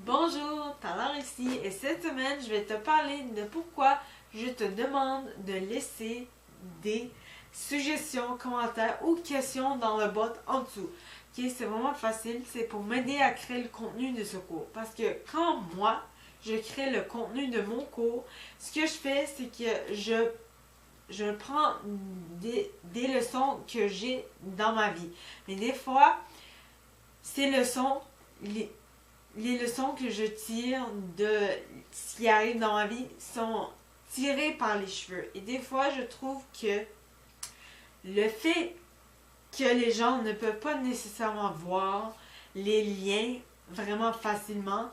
Bonjour, Talent ici et cette semaine je vais te parler de pourquoi je te demande de laisser des suggestions, commentaires ou questions dans le bot en dessous. Ok, c'est vraiment facile, c'est pour m'aider à créer le contenu de ce cours. Parce que quand moi, je crée le contenu de mon cours, ce que je fais, c'est que je prends des leçons que j'ai dans ma vie. Mais des fois, ces leçons, les leçons que je tire de ce qui arrive dans ma vie sont tirées par les cheveux. Et des fois, je trouve que le fait que les gens ne peuvent pas nécessairement voir les liens vraiment facilement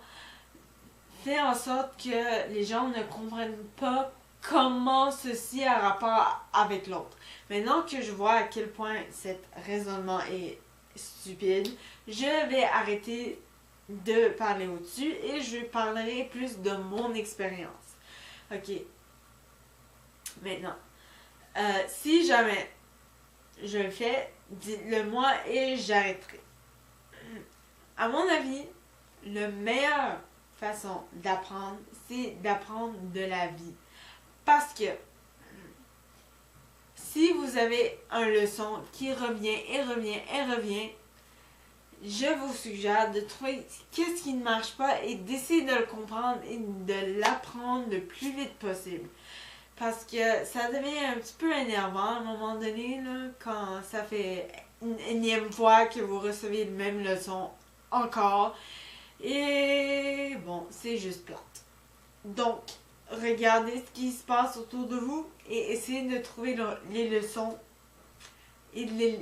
fait en sorte que les gens ne comprennent pas comment ceci a rapport avec l'autre. Maintenant que je vois à quel point cet raisonnement est stupide, je vais arrêter de parler au-dessus et je parlerai plus de mon expérience. Ok. Maintenant, si jamais je le fais, dites-le moi et j'arrêterai. À mon avis, la meilleure façon d'apprendre, c'est d'apprendre de la vie. Parce que si vous avez une leçon qui revient et revient et revient, je vous suggère de trouver qu'est-ce qui ne marche pas et d'essayer de le comprendre et de l'apprendre le plus vite possible. Parce que ça devient un petit peu énervant à un moment donné, là, quand ça fait une énième fois que vous recevez la même leçon encore. Et bon, c'est juste plate. Donc, regardez ce qui se passe autour de vous et essayez de trouver les leçons et de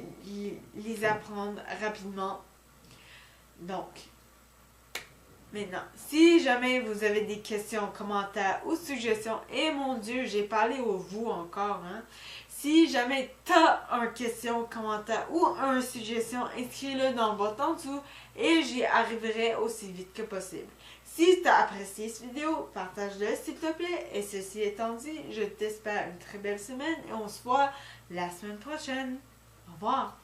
les apprendre rapidement. Donc, maintenant, si jamais vous avez des questions, commentaires ou suggestions, et mon Dieu, j'ai parlé au vous encore, hein. Si jamais tu as une question, commentaire ou une suggestion, inscris-le dans le botton en dessous et j'y arriverai aussi vite que possible. Si tu as apprécié cette vidéo, partage-le s'il te plaît. Et ceci étant dit, je t'espère une très belle semaine et on se voit la semaine prochaine. Au revoir!